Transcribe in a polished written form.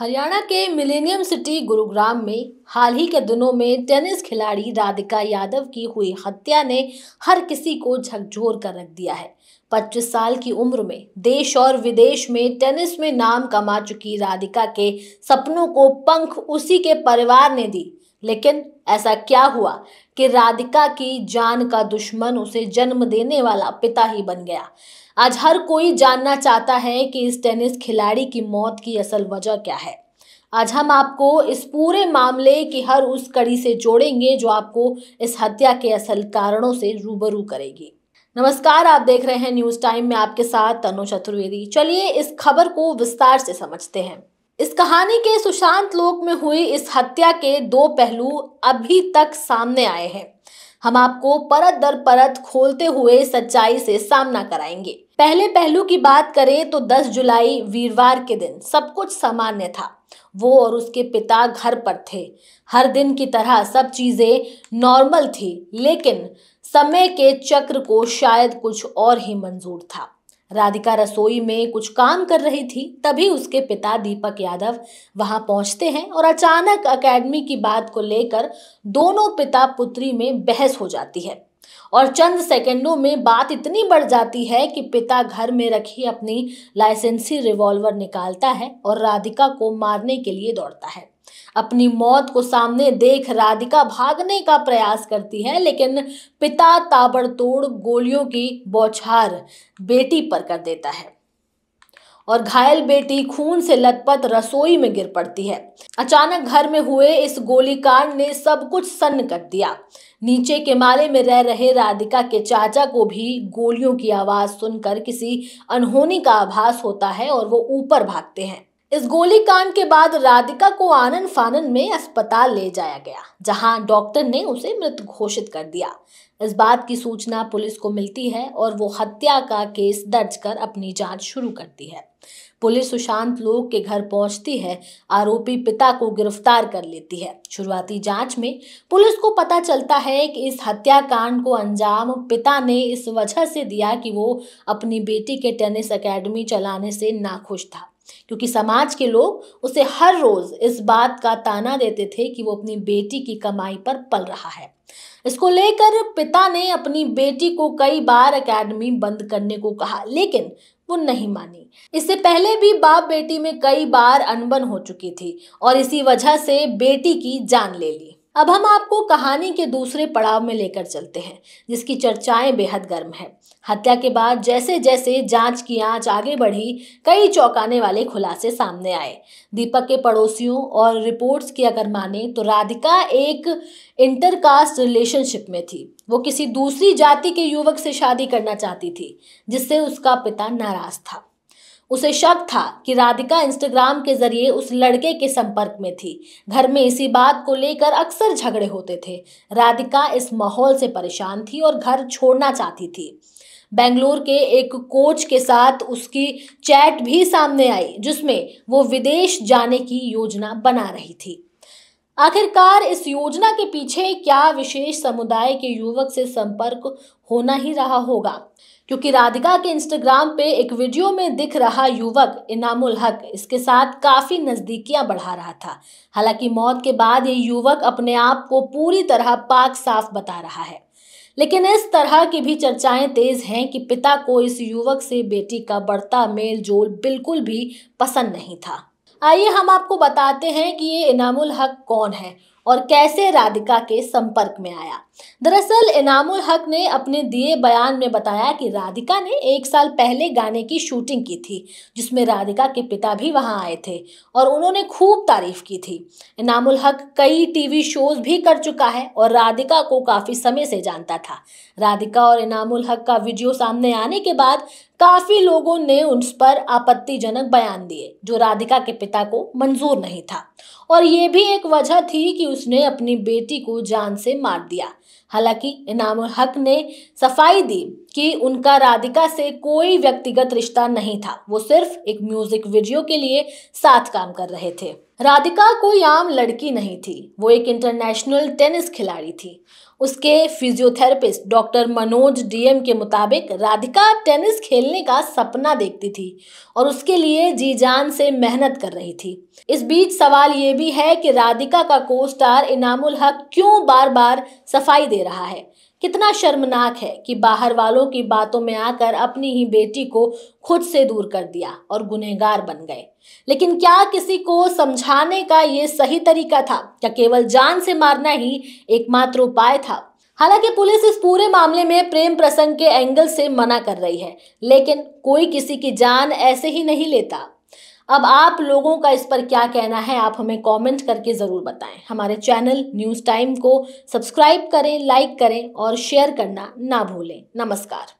हरियाणा के millennium city Gurugram में हाल ही के दिनों में टेनिस खिलाड़ी राधिका यादव की हुई हत्या ने हर किसी को झकझोर कर रख दिया है। 25 साल की उम्र में देश और विदेश में टेनिस में नाम कमा चुकी राधिका के सपनों को पंख उसी के परिवार ने दी। लेकिन ऐसा क्या हुआ कि राधिका की जान का दुश्मन उसे जन्म देने वाला पिता ही बन गया। आज हर कोई जानना चाहता है कि इस टेनिस खिलाड़ी की मौत की असल वजह क्या है। आज हम आपको इस पूरे मामले की हर उस कड़ी से जोड़ेंगे जो आपको इस हत्या के असल कारणों से रूबरू करेगी। नमस्कार, आप देख रहे हैं न्यूज टाइम में आपके साथ तनु चतुर्वेदी। चलिए इस खबर को विस्तार से समझते हैं। इस कहानी के सुशांत लोक में हुई इस हत्या के दो पहलू अभी तक सामने आए हैं। हम आपको परत दर परत खोलते हुए सच्चाई से सामना कराएंगे। पहले पहलू की बात करें तो 10 जुलाई वीरवार के दिन सब कुछ सामान्य था। वो और उसके पिता घर पर थे। हर दिन की तरह सब चीजें नॉर्मल थी, लेकिन समय के चक्र को शायद कुछ और ही मंजूर था। राधिका रसोई में कुछ काम कर रही थी, तभी उसके पिता दीपक यादव वहां पहुंचते हैं और अचानक एकेडमी की बात को लेकर दोनों पिता पुत्री में बहस हो जाती है। और चंद सेकंडों में बात इतनी बढ़ जाती है कि पिता घर में रखी अपनी लाइसेंसी रिवॉल्वर निकालता है और राधिका को मारने के लिए दौड़ता है। अपनी मौत को सामने देख राधिका भागने का प्रयास करती है, लेकिन पिता ताबड़तोड़ गोलियों की बौछार बेटी पर कर देता है और घायल बेटी खून से लथपथ रसोई में गिर पड़ती है। अचानक घर में हुए इस गोलीकांड ने सब कुछ सन्न कर दिया। नीचे के माले में रह रहे राधिका के चाचा को भी गोलियों की आवाज सुनकर किसी अनहोनी का आभास होता है और वो ऊपर भागते हैं। इस गोलीकांड के बाद राधिका को आनन फानन में अस्पताल ले जाया गया, जहां डॉक्टर ने उसे मृत घोषित कर दिया। इस बात की सूचना पुलिस को मिलती है और वो हत्या का केस दर्ज कर अपनी जांच शुरू करती है। पुलिस सुशांत लोक के घर पहुंचती है, आरोपी पिता को गिरफ्तार कर लेती है। शुरुआती जांच में पुलिस को पता चलता है कि इस हत्याकांड को अंजाम पिता ने इस वजह से दिया कि वो अपनी बेटी के टेनिस एकेडमी चलाने से नाखुश था, क्योंकि समाज के लोग उसे हर रोज इस बात का ताना देते थे कि वो अपनी बेटी की कमाई पर पल रहा है। इसको लेकर पिता ने अपनी बेटी को कई बार एकेडमी बंद करने को कहा, लेकिन वो नहीं मानी। इससे पहले भी बाप बेटी में कई बार अनबन हो चुकी थी और इसी वजह से बेटी की जान ले ली। अब हम आपको कहानी के दूसरे पड़ाव में लेकर चलते हैं, जिसकी चर्चाएं बेहद गर्म है। हत्या के बाद जैसे जैसे जांच की आंच आगे बढ़ी, कई चौंकाने वाले खुलासे सामने आए। दीपक के पड़ोसियों और रिपोर्ट्स की अगर माने तो राधिका एक इंटरकास्ट रिलेशनशिप में थी। वो किसी दूसरी जाति के युवक से शादी करना चाहती थी, जिससे उसका पिता नाराज था। उसे शक था कि राधिका इंस्टाग्राम के जरिए उस लड़के के संपर्क में थी। घर में इसी बात को लेकर अक्सर झगड़े होते थे। राधिका इस माहौल से परेशान थी और घर छोड़ना चाहती थी। बेंगलोर के एक कोच के साथ उसकी चैट भी सामने आई, जिसमें वो विदेश जाने की योजना बना रही थी। आखिरकार इस योजना के पीछे क्या विशेष समुदाय के युवक से संपर्क होना ही रहा होगा, क्योंकि राधिका के इंस्टाग्राम पे एक वीडियो में दिख रहा युवक इनामुल हक इसके साथ काफी नजदीकियां बढ़ा रहा था। हालांकि मौत के बाद ये युवक अपने आप को पूरी तरह पाक साफ बता रहा है, लेकिन इस तरह की भी चर्चाएं तेज हैं कि पिता को इस युवक से बेटी का बढ़ता मेल जोल बिल्कुल भी पसंद नहीं था। आइए हम आपको बताते हैं कि ये इनामुल हक कौन है और कैसे राधिका के संपर्क में आया। दरअसल इनामुल हक ने अपने दिए बयान में बताया कि राधिका ने 1 साल पहले गाने की शूटिंग की थी, जिसमें राधिका के पिता भी वहां आए थे और उन्होंने खूब तारीफ की थी। इनामुल हक कई टीवी शोज भी कर चुका है और राधिका को काफी समय से जानता था। राधिका और इनामुल हक का वीडियो सामने आने के बाद काफी लोगों ने उस पर आपत्तिजनक बयान दिए, जो राधिका के पिता को मंजूर नहीं था। और ये भी एक वजह थी कि उसने अपनी बेटी को जान से मार दिया। हालांकि इनामुल हक ने सफाई दी कि उनका राधिका से कोई व्यक्तिगत रिश्ता नहीं था, वो सिर्फ एक म्यूजिक वीडियो के लिए साथ काम कर रहे थे। राधिका कोई आम लड़की नहीं थी, वो एक इंटरनेशनल टेनिस खिलाड़ी थी। उसके फिजियोथेरेपिस्ट डॉक्टर मनोज डीएम के मुताबिक राधिका टेनिस खेलने का सपना देखती थी और उसके लिए जी जान से मेहनत कर रही थी। इस बीच सवाल ये भी है कि राधिका का को स्टार इनामुल हक क्यों बार बार सफाई दे रहा है। कितना शर्मनाक है कि बाहर वालों की बातों में आकर अपनी ही बेटी को खुद से दूर कर दिया और गुनहगार बन गए। लेकिन क्या किसी को समझाने का ये सही तरीका था? क्या केवल जान से मारना ही एकमात्र उपाय था? हालांकि पुलिस इस पूरे मामले में प्रेम प्रसंग के एंगल से मना कर रही है, लेकिन कोई किसी की जान ऐसे ही नहीं लेता। अब आप लोगों का इस पर क्या कहना है, आप हमें कमेंट करके ज़रूर बताएं। हमारे चैनल न्यूज़ टाइम को सब्सक्राइब करें, लाइक करें और शेयर करना ना भूलें। नमस्कार।